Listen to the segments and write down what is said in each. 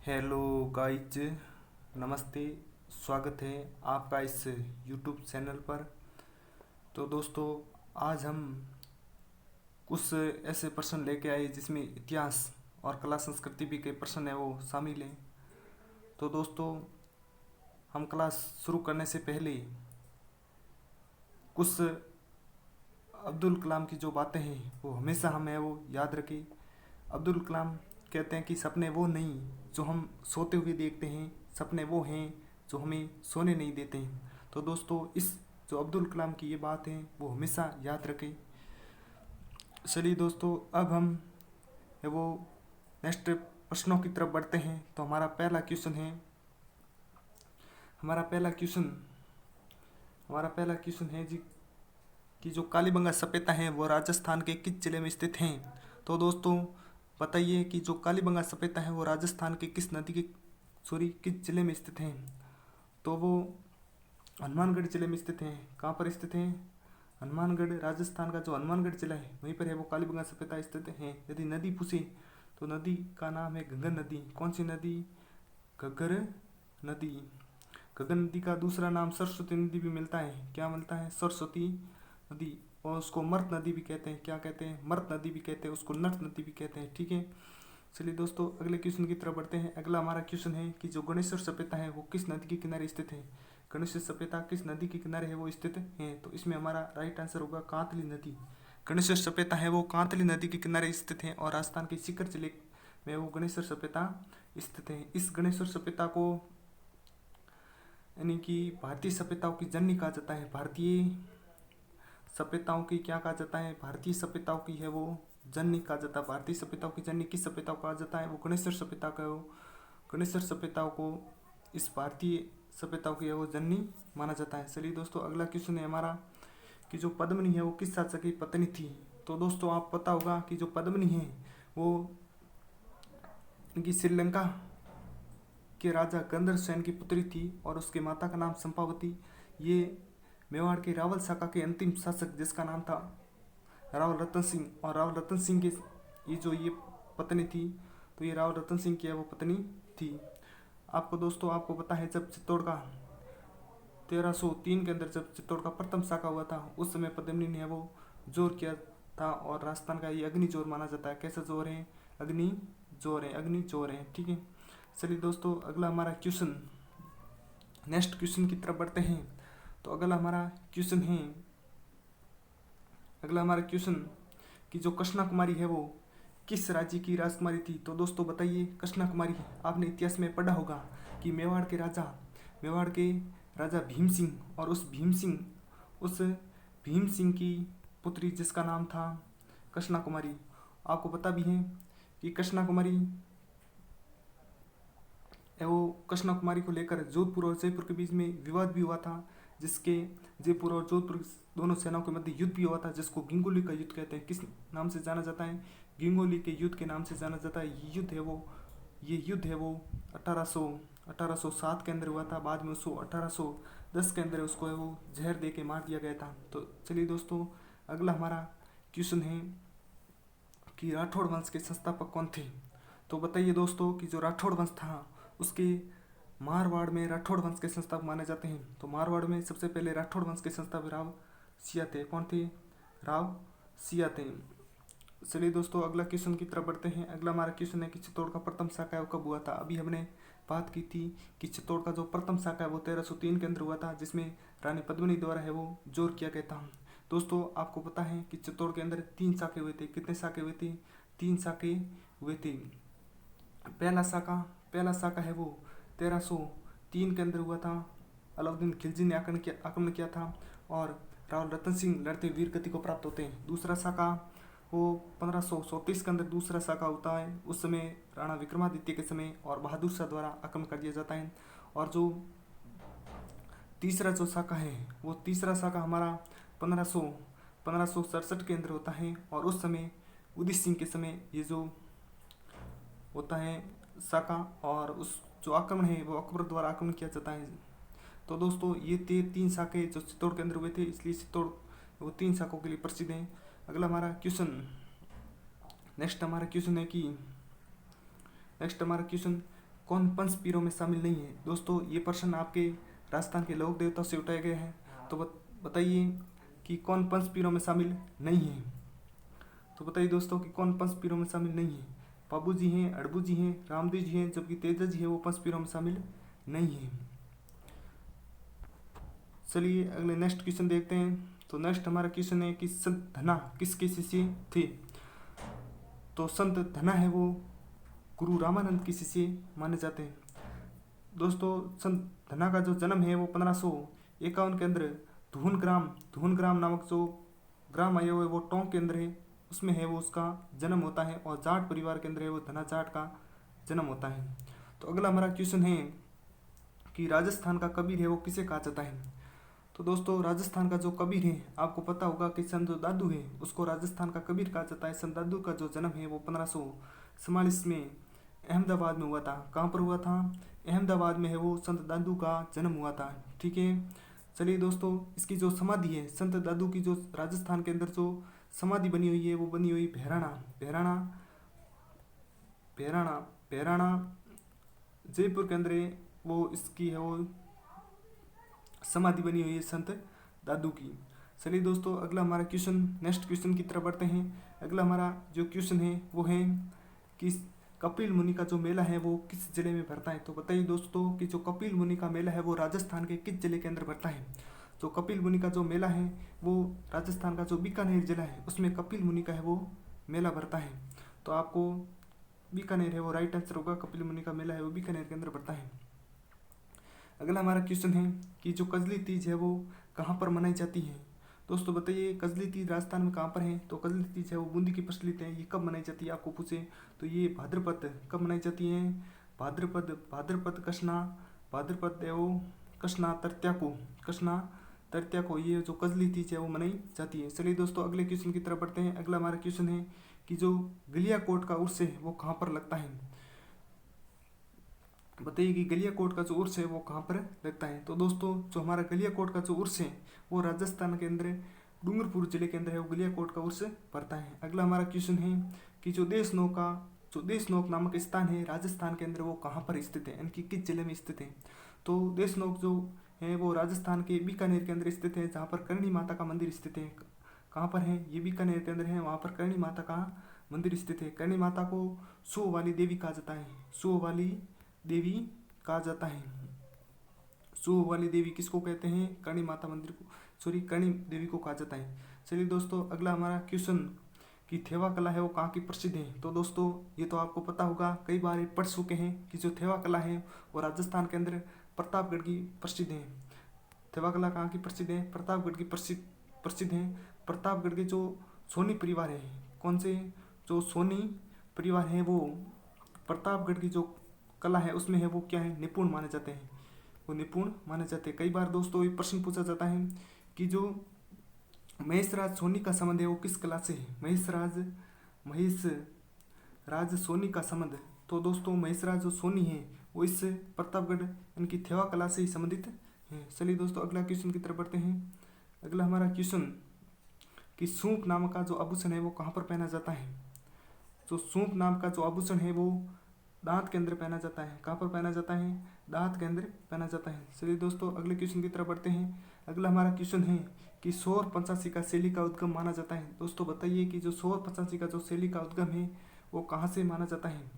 Hello guys, नमस्ते। स्वागत है आपका इस यूट्यूब चैनल पर। तो दोस्तों, आज हम कुछ ऐसे प्रश्न लेके आए जिसमें इतिहास और कला संस्कृति भी के प्रश्न है वो शामिल हैं। तो दोस्तों, हम क्लास शुरू करने से पहले कुछ अब्दुल कलाम की जो बातें हैं वो हमेशा हमें वो याद रखें। अब्दुल कलाम कहते हैं कि सपने वो नहीं जो हम सोते हुए देखते हैं, सपने वो हैं जो हमें सोने नहीं देते हैं। तो दोस्तों, इस जो अब्दुल कलाम की ये बात है वो हमेशा याद रखें। चलिए दोस्तों, अब हम वो नेक्स्ट प्रश्नों की तरफ बढ़ते हैं। तो हमारा पहला क्वेश्चन हमारा पहला क्वेश्चन है जी कि जो कालीबंगा सपेता हैं वो राजस्थान के किस जिले में स्थित हैं। तो दोस्तों, बताइए कि जो कालीबंगा सपेता है वो राजस्थान के किस जिले में स्थित हैं। तो वो हनुमानगढ़ जिले में स्थित हैं। कहाँ पर स्थित हैं? हनुमानगढ़, राजस्थान का जो हनुमानगढ़ जिला है वहीं पर है वो कालीबंगा सपेता स्थित हैं। यदि नदी पूछे तो नदी का नाम है घग्गर नदी। कौन सी नदी? घग्गर नदी। घग्गर नदी का दूसरा नाम सरस्वती नदी भी मिलता है। क्या मिलता है? सरस्वती नदी। और उसको मर्त नदी भी कहते हैं। क्या कहते हैं? मर्त नदी भी कहते हैं, उसको नर्त नदी भी कहते हैं। ठीक है। चलिए दोस्तों, अगले क्वेश्चन की तरफ बढ़ते हैं। अगला हमारा क्वेश्चन है कि जो गणेश्वर सपेता है वो किस नदी के किनारे स्थित है। गणेश्वर सपेता किस नदी के किनारे है वो स्थित है। तो इसमें हमारा राइट आंसर होगा कांतली नदी। गणेश्वर सपेता है वो कांतली नदी के किनारे स्थित है और राजस्थान के सीकर जिले में वो गणेश्वर सपेता स्थित है। इस गणेश्वर सपेता को यानी कि भारतीय सपेताओं की जननी कहा जाता है। भारतीय सपेताओं की क्या कहा जाता है? भारतीय सपेताओं की है वो जननी कहा जाता है। भारतीय सपेताओं की जननी किस सपेता को कहा जाता है? वो गणेश्वर सपेता का हो। गणेश्वर सपेताओं को इस भारतीय सपेताओं की है वो जननी माना जाता है। चलिए दोस्तों, अगला क्वेश्चन है हमारा कि जो पद्मिनी है वो किस शासक की पत्नी थी। तो दोस्तों, आप पता होगा कि जो पद्मिनी है वो इनकी श्रीलंका के राजा गंधर्व सेन की पुत्री थी और उसके माता का नाम चंपावती। ये मेवाड़ के रावल शाखा के अंतिम शासक जिसका नाम था राव रतन सिंह, और राव रतन सिंह के ये पत्नी थी, तो ये राव रतन सिंह की है वो पत्नी थी। आपको पता है जब चित्तौड़ का 1303 के अंदर जब चित्तौड़ का प्रथम शाखा हुआ था उस समय पद्मिनी ने वो जोर किया था और राजस्थान का ये अग्नि जोर माना जाता है। कैसा जोर है? अग्नि जोर है। ठीक है। चलिए दोस्तों, नेक्स्ट क्वेश्चन की तरफ बढ़ते हैं। तो अगला हमारा क्वेश्चन कि जो कृष्णा कुमारी है वो किस राज्य की राजकुमारी थी। तो दोस्तों बताइए, कृष्णा कुमारी, आपने इतिहास में पढ़ा होगा कि मेवाड़ के राजा भीम सिंह और उस भीम सिंह की पुत्री जिसका नाम था कृष्णा कुमारी। आपको पता भी है कि कृष्णा कुमारी को लेकर जोधपुर और जयपुर के बीच में विवाद भी हुआ था, जिसके जयपुर और जोधपुर दोनों सेनाओं के मध्य युद्ध भी हुआ था, जिसको गिंगोली का युद्ध कहते हैं। किस नाम से जाना जाता है? गिंगोली के युद्ध के नाम से जाना जाता है। ये युद्ध है वो 1807 के अंदर हुआ था। बाद में उसको 1810 के अंदर उसको है वो जहर दे के मार दिया गया था। तो चलिए दोस्तों, अगला हमारा क्वेश्चन है कि राठौड़ वंश के संस्थापक कौन थे। तो बताइए दोस्तों कि जो राठौड़ वंश था उसके मारवाड़ में राठौड़ वंश के संस्थापक माने जाते हैं। तो मारवाड़ में सबसे पहले राठौड़ वंश के संस्थापक राव सिया थे। कौन थे? राव सिया थे। चलिए दोस्तों, अगला क्वेश्चन की तरफ बढ़ते हैं। अगला हमारा क्वेश्चन है कि चित्तौड़ का प्रथम शाखा कब हुआ था। अभी हमने बात की थी कि चित्तौड़ का जो प्रथम शाखा है वो 1303 के अंदर हुआ था, जिसमें रानी पद्मिनी द्वारा है वो जोर किया गया था। दोस्तों, आपको पता है कि चित्तौड़ के अंदर 3 शाखे हुए थे। कितने शाखे हुए थे? 3 शाखे हुए थे। पहला शाखा है वो 1303 के अंदर हुआ था। अलाउद्दीन खिलजी ने आक्रमण किया था और राव रतन सिंह लड़ते वीर गति को प्राप्त होते हैं। दूसरा शाखा वो 1534 के अंदर दूसरा शाखा होता है। उस समय राणा विक्रमादित्य के समय और बहादुर शाह द्वारा आक्रमण कर दिया जाता है। और जो तीसरा शाखा है वो तीसरा शाखा हमारा 1567 के अंदर होता है और उस समय उदित सिंह के समय ये जो होता है शाखा, और उस जो आक्रमण है वो अकबर द्वारा आक्रमण किया जाता है। तो दोस्तों, ये 3 शाखे जो चित्तौड़ के अंदर हुए थे, इसलिए चित्तौड़ वो 3 शाखों के लिए प्रसिद्ध हैं। अगला हमारा नेक्स्ट हमारा क्वेश्चन कौन पंच पीरों में शामिल नहीं है? दोस्तों ये प्रश्न आपके राजस्थान के लोक देवताओं से उठाए गए हैं। तो बताइए कि कौन पंच पीरों में शामिल नहीं है? तो बताइए दोस्तों कि कौन पंच पीरों में शामिल नहीं है? पाबू जी हैं, अड़बू जी हैं, रामदेव जी हैं, जबकि तेजा जी है वो पंच पीरों में शामिल नहीं है। चलिए अगले नेक्स्ट क्वेश्चन देखते हैं। तो नेक्स्ट हमारा क्वेश्चन है कि संत धना किसके शिष्य थे? तो संत धना है वो गुरु रामानंद के शिष्य माने जाते हैं। दोस्तों संत धना का जो जन्म है वो 1551 के अंदर धून ग्राम नामक जो ग्राम आया हुआ है वो टोंक के अंदर है, उसमें है वो उसका जन्म होता है, और जाट परिवार के अंदर है वो धना जाट का जन्म होता है। तो अगला हमारा क्वेश्चन है कि राजस्थान का कबीर है वो किसे कहा जाता है? तो दोस्तों राजस्थान का जो कबीर है, आपको पता होगा कि संत जो दादू है उसको राजस्थान का कबीर कहा जाता है। संत दादू का जो जन्म है वो 1544 में अहमदाबाद में हुआ था। कहाँ पर हुआ था? अहमदाबाद में है वो संत दादू का जन्म हुआ था। ठीक है। चलिए दोस्तों इसकी जो समाधि है संत दादू की, जो राजस्थान के अंदर जो समाधि बनी हुई है वो बनी हुई भैराणा जयपुर के अंदर है वो, इसकी है वो समाधि बनी हुई है संत दादू की। चलिए दोस्तों अगला हमारा क्वेश्चन, नेक्स्ट क्वेश्चन की तरफ बढ़ते हैं। अगला हमारा जो क्वेश्चन है वो है कि कपिल मुनि का जो मेला है वो किस जिले में भरता है? तो बताइए दोस्तों कि जो कपिल मुनि का मेला है वो राजस्थान के किस जिले के अंदर भरता है? जो कपिल मुनि का जो मेला है वो राजस्थान का जो बीकानेर जिला है उसमें कपिल मुनि का है वो मेला भरता है। तो आपको बीकानेर है वो राइट आंसर होगा। कपिल मुनि का मेला है वो बीकानेर के अंदर भरता है। अगला हमारा क्वेश्चन है कि जो कजली तीज है वो कहाँ पर मनाई जाती है? दोस्तों बताइए कजली तीज राजस्थान में कहाँ पर है? तो कजली तीज है वो बूंदी की प्रचलित है। ये कब मनाई जाती है आपको पूछे तो ये भाद्रपद कब मनाई जाती है? भाद्रपद भाद्रपद है वो कृष्णा तृतीया को ये जो कजली तीज है वो मनाई जाती है। चलिए दोस्तों अगले क्वेश्चन की तरफ बढ़ते हैं। अगला हमारा क्वेश्चन है कि जो गलियाकोट का उर्स है वो कहाँ पर लगता है? बताइए कि गलियाकोट का जो उर्स है वो कहाँ पर लगता है? तो दोस्तों जो हमारा गलियाकोट का जो उर्स है वो राजस्थान के अंदर डूंगरपुर जिले के अंदर है वो गलियाकोट का उर्स पड़ता है। अगला हमारा क्वेश्चन है कि जो देशनोक नामक स्थान है राजस्थान के अंदर वो कहाँ पर स्थित है, यानी कि किस जिले में स्थित है? तो देशनोक जो है वो राजस्थान के बीकानेर के अंदर स्थित है, जहाँ पर करणी माता का मंदिर स्थित है। कहाँ पर है? ये बीकानेर के अंदर है, वहाँ पर करणी माता का मंदिर स्थित है। करणी माता को सुह वाली देवी कहा जाता है। सुह वाली देवी कहा जाता है। सुह वाली देवी किसको कहते हैं? करणी माता मंदिर को, सॉरी करणी देवी को कहा जाता है। चलिए दोस्तों अगला हमारा क्वेश्चन कि थेवा कला है वो कहाँ की प्रसिद्ध है? तो दोस्तों ये तो आपको पता होगा, कई बार पढ़ चुके हैं कि जो थेवा कला है वो राजस्थान के अंदर प्रतापगढ़ की प्रसिद्ध है। थेवा कला कहाँ की प्रसिद्ध है? प्रतापगढ़ की प्रसिद्ध है। प्रतापगढ़ के जो सोनी परिवार है, कौन से? जो सोनी परिवार है वो प्रतापगढ़ की जो कला है उसमें है वो क्या है? निपुण माने जाते हैं। वो निपुण माने जाते हैं। कई बार दोस्तों ये प्रश्न पूछा जाता है कि जो महेशराज सोनी का संबंध है वो किस कला से है? महेशराज सोनी का संबंध, तो दोस्तों महेशराज जो सोनी है वो इस प्रतापगढ़ इनकी थेवा कला से ही संबंधित है। चलिए दोस्तों अगला क्वेश्चन की तरफ बढ़ते हैं। अगला हमारा क्वेश्चन कि सूप नाम का जो आभूषण है वो कहाँ पर पहना जाता है? जो सूप नाम का जो आभूषण है वो दांत के अंदर पहना जाता है। कहाँ पर पहना जाता है? दांत के अंदर पहना जाता है। चलिए दोस्तों अगले क्वेश्चन की तरफ बढ़ते हैं। अगला हमारा क्वेश्चन है कि सौर पंचाशी का शैली का उद्गम माना जाता है। दोस्तों बताइए कि जो सौर पंचाशी का जो शैली का उद्गम है वो कहाँ से माना जाता है?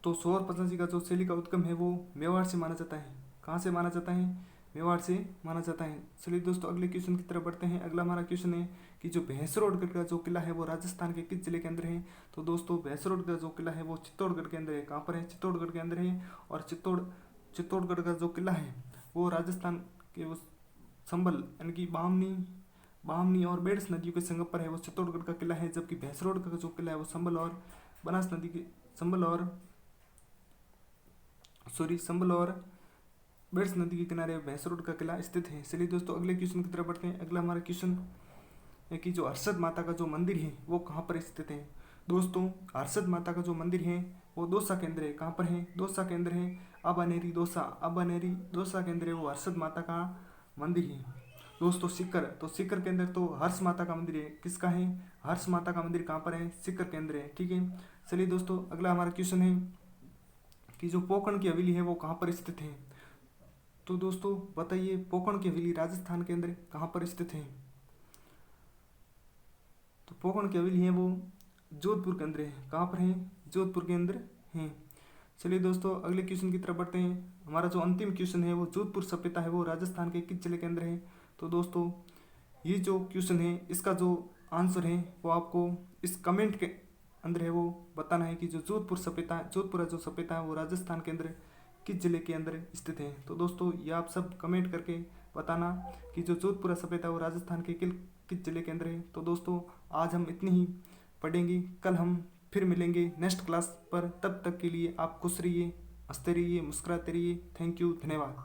तो सौर पंचाशी का जो शैली का उद्गम है वो मेवाड़ से माना जाता है। कहाँ से माना जाता है? मेवाड़ से माना जाता है। चलिए दोस्तों अगले क्वेश्चन की तरफ बढ़ते हैं। अगला हमारा क्वेश्चन है कि जो भैंसरोडगढ़ का जो किला है वो राजस्थान के किस जिले के अंदर है? तो दोस्तों भैंसरोडगढ़ जो किला है वो चित्तौड़गढ़ के अंदर है। कहाँ पर है? चित्तौड़गढ़ के अंदर है। और चित्तौड़गढ़ का जो किला है वो राजस्थान के वो संबल यानी कि बामनी और बेड़स नदियों के संगम पर है वो चित्तौड़गढ़ का किला है। जबकि भैंसरोड का जो किला है वो संबल और बेड़स नदी के किनारे भैंसरोड का किला स्थित है। चलिए दोस्तों अगले क्वेश्चन की तरफ बढ़ते हैं। अगला हमारा क्वेश्चन है कि जो हर्षद माता का जो मंदिर है वो कहाँ पर स्थित है? दोस्तों हर्षद माता का जो मंदिर है वो दौसा के अंदर है। कहाँ पर है? दौसा के अंदर है। अबानेरी दौसा के अंदर है वो हर्षद माता का मंदिर है। दोस्तों सीकर के अंदर तो हर्ष माता का मंदिर है। किसका है? हर्ष माता का मंदिर कहाँ पर है? सीकर के अंदर है। ठीक है। चलिए दोस्तों अगला हमारा क्वेश्चन है कि जो पोकरण की हवेली है वो कहाँ पर स्थित है। तो दोस्तों बताइए पोकरण की हवेली राजस्थान के अंदर कहाँ पर स्थित है। तो पोकरण की हवेली है वो जोधपुर के अंदर है। कहाँ पर है, जोधपुर के अंदर है। चलिए दोस्तों अगले क्वेश्चन की तरफ बढ़ते हैं। हमारा जो अंतिम क्वेश्चन है वो जोधपुर सभ्यता है वो राजस्थान के किस जिले के अंदर है। तो दोस्तों ये जो क्वेश्चन है इसका जो आंसर है वो आपको इस कमेंट के अंदर है वो बताना है कि जो जोधपुर जो सभ्यता है वो राजस्थान के अंदर किस जिले के अंदर स्थित है। तो दोस्तों ये आप सब कमेंट करके बताना कि जो जोधपुर सभ्यता है वो राजस्थान के किस जिले के अंदर है। तो दोस्तों आज हम इतनी ही पढ़ेंगे, कल हम फिर मिलेंगे नेक्स्ट क्लास पर। तब तक के लिए आप खुश रहिए, हंसते रहिए, मुस्कुराते रहिए। थैंक यू, धन्यवाद।